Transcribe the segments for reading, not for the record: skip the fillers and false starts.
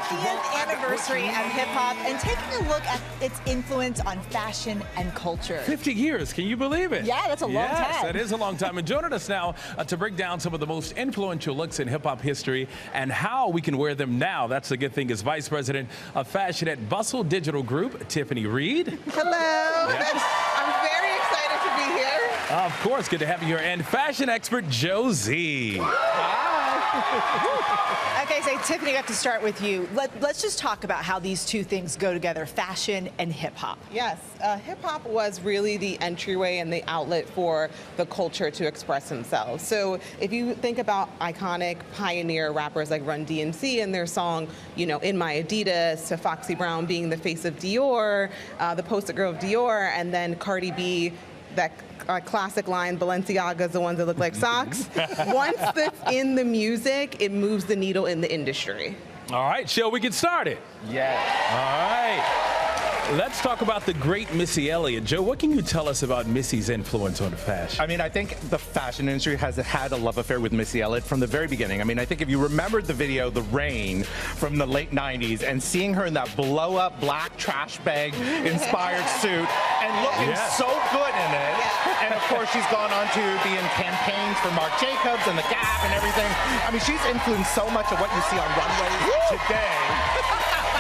50th anniversary of hip-hop and taking a look at its influence on fashion and culture. 50 years, can you believe it? Yeah, that's a long time. Yes, that is a long time. And joining us now to break down some of the most influential looks in hip-hop history and how we can wear them now, that's the good thing, is Vice President of Fashion at Bustle Digital Group, Tiffany Reed. Hello. Yes. I'm very excited to be here. Of course, good to have you here. And fashion expert Josie. Okay, so Tiffany, I have to start with you. Let's just talk about how these two things go together, fashion and hip-hop. Yes, hip-hop was really the entryway and the outlet for the culture to express themselves. So if you think about iconic pioneer rappers like Run-DMC and their song, you know, In My Adidas, to Foxy Brown being the face of Dior, the poster girl of Dior, and then Cardi B, that classic line, Balenciaga's the ones that look like socks. Once that's in the music, it moves the needle in the industry. All right, shall we get started? Yeah. All right. Let's talk about the great Missy Elliott. Joe, what can you tell us about Missy's influence on fashion? I mean, I think the fashion industry has had a love affair with Missy Elliott from the very beginning. I mean, I think if you remembered the video, The Rain, from the late 90s, and seeing her in that blow-up black trash bag-inspired suit and looking so good in it. And, of course, she's gone on to be in campaigns for Marc Jacobs and The Gap and everything. I mean, she's influenced so much of what you see on runways today.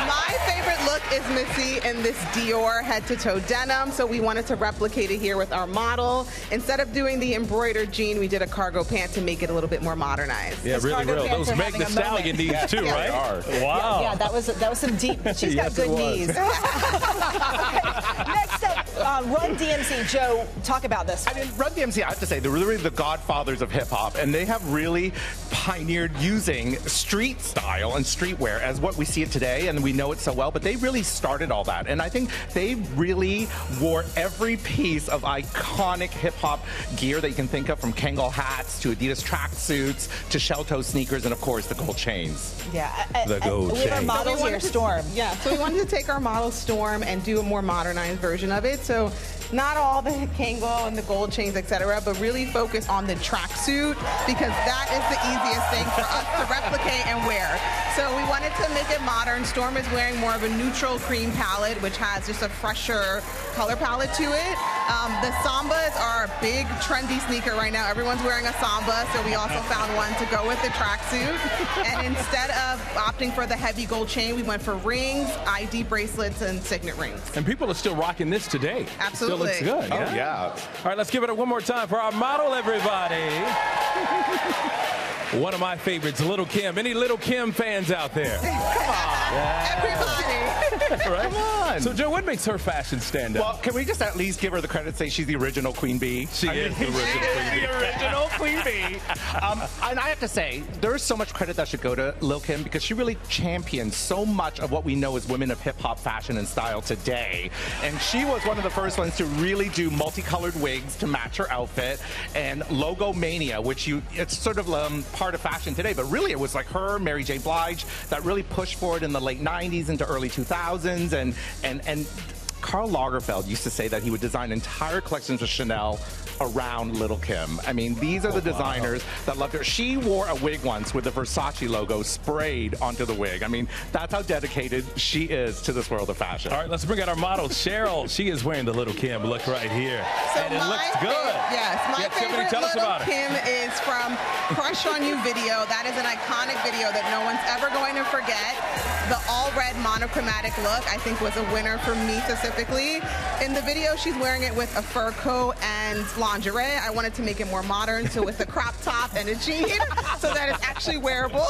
My favorite look is Missy in this Dior head-to-toe denim, so we wanted to replicate it here with our model. Instead of doing the embroidered jean, we did a cargo pant to make it a little bit more modernized. Yeah, really real. Those Meg Thee Stallion knees too, right? Wow. Yeah, that was some deep. She's got good knees. Okay, next up, Run-DMC. Joe, talk about this. I mean, Run-DMC, I have to say, they're really the godfathers of hip-hop, and they have really pioneered using street style and streetwear as what we see it today, and we know it so well, but they really started all that. And I think they really wore every piece of iconic hip-hop gear that you can think of, from Kangol hats to Adidas tracksuits to shell-toe sneakers, and of course, the gold chains. Yeah, the gold chains. We have our model here, Storm. Yeah, so we wanted to take our model Storm and do a more modernized version of it. So not all the Kangol and the gold chains, etc., but really focus on the tracksuit, because that is the easiest thing for us to replicate and wear. So we wanted to make it modern. Storm is wearing more of a neutral cream palette, which has just a fresher color palette to it. The Sambas are a big trendy sneaker right now. Everyone's wearing a Samba, so we also found one to go with the tracksuit. And instead of opting for the heavy gold chain, we went for rings, ID bracelets, and signet rings. And people are still rocking this today. Absolutely. Still looks good. Oh, yeah. All right, let's give it up one more time for our model, everybody. One of my favorites, Little Kim. Any Little Kim fans out there? Come on, everybody. Right? Come on. So, Joe, what makes her fashion stand out? Well, can we just at least give her the credit, say she's the original Queen Bee? She is the original Queen Bee. The original Queen Bee. And I have to say, there's so much credit that should go to Lil Kim, because she really championed so much of what we know as women of hip-hop fashion and style today. And she was one of the first ones to really do multicolored wigs to match her outfit, and logo mania, which it's sort of part of fashion today, but really it was like her, Mary J. Blige, that really pushed forward in the late 90s into early 2000s, and Karl Lagerfeld used to say that he would design entire collections of Chanel around Little Kim. I mean, these are the designers that loved her. She wore a wig once with the Versace logo sprayed onto the wig. I mean, that's how dedicated she is to this world of fashion. All right, let's bring out our model, Cheryl. She is wearing the Little Kim look right here. So and it looks good. Yes, my favorite tell us Little about Kim is from Crush on You video. That is an iconic video that no one's ever going to forget. The all-red monochromatic look, I think, was a winner for me specifically. In the video, she's wearing it with a fur coat and lingerie. I wanted to make it more modern, so with a crop top and a jean, so that it's actually wearable.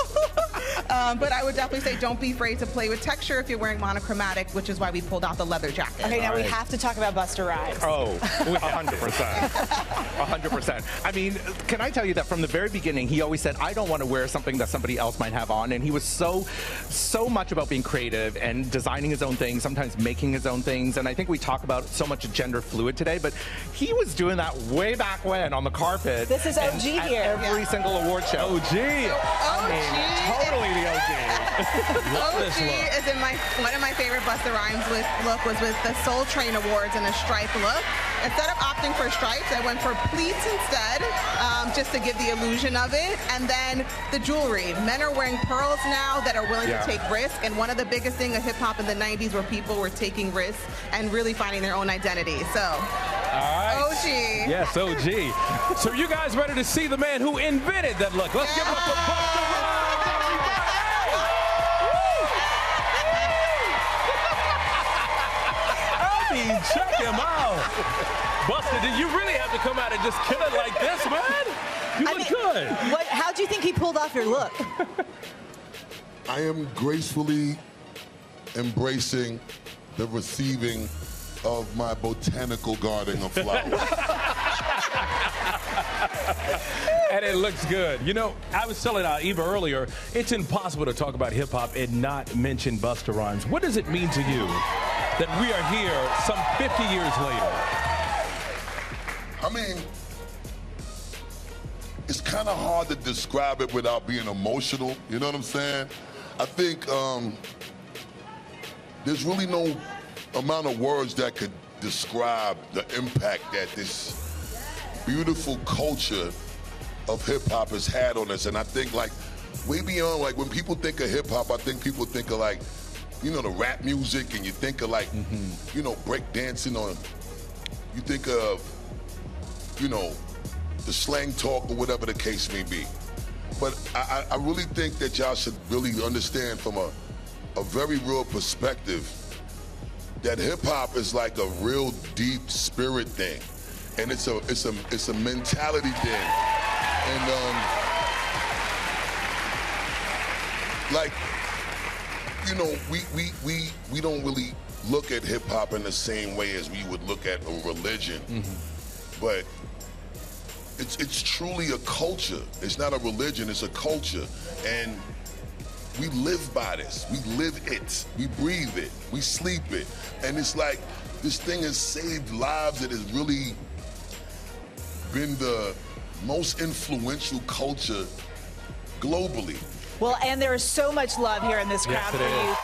But I would definitely say don't be afraid to play with texture if you're wearing monochromatic, which is why we pulled out the leather jacket. Okay, now we have to talk about Busta Rhymes. Oh, 100%. 100%. I mean, can I tell you that from the very beginning, he always said, I don't want to wear something that somebody else might have on. And he was so much about being creative and designing his own things, sometimes making his own things. And I think we talk about so much gender fluid today, but he was doing that way back when on the carpet. This is OG here. Every single award show. OG. I mean, totally the OG. OG is in one of my favorite Busta Rhymes look was with the Soul Train Awards in a striped look. Instead of opting opting for stripes. I went for pleats instead, just to give the illusion of it. And then the jewelry. Men are wearing pearls now that are willing to take risks. And one of the biggest things of hip-hop in the 90s were people were taking risks and really finding their own identity. So, all right. OG. Yes, OG. So you guys ready to see the man who invented that look? Let's give it up for Busta Rhymes, everybody! I mean, check him out. Busta, did you really have to come out and just kill it like this, man? You look good. How do you think he pulled off your look? I am gracefully embracing the receiving of my botanical garden of flowers. And it looks good. You know, I was telling Eva earlier, it's impossible to talk about hip-hop and not mention Busta Rhymes. What does it mean to you that we are here some 50 years later? I mean, it's kind of hard to describe it without being emotional. You know what I'm saying? I think there's really no amount of words that could describe the impact that this beautiful culture of hip-hop has had on us. And I think, like, way beyond, like, when people think of hip-hop, I think people think of, like, you know, the rap music, and you think of, like, you know, break dancing, or you think of, you know, the slang talk or whatever the case may be. But I really think that y'all should really understand from a very real perspective that hip-hop is like a real deep spirit thing. And it's a mentality thing. And like, you know, we don't really look at hip-hop in the same way as we would look at a religion. But it's truly a culture. It's not a religion, it's a culture. And we live by this. We live it. We breathe it. We sleep it. And it's like, this thing has saved lives. It has really been the most influential culture globally. Well, and there is so much love here in this crowd for you.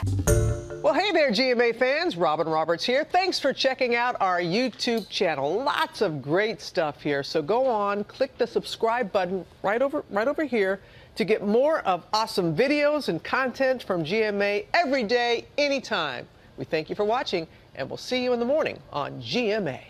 Well, hey there, GMA fans. Robin Roberts here. Thanks for checking out our YouTube channel. Lots of great stuff here. So go on, click the subscribe button right over here to get more of awesome videos and content from GMA every day, anytime. We thank you for watching, and we'll see you in the morning on GMA.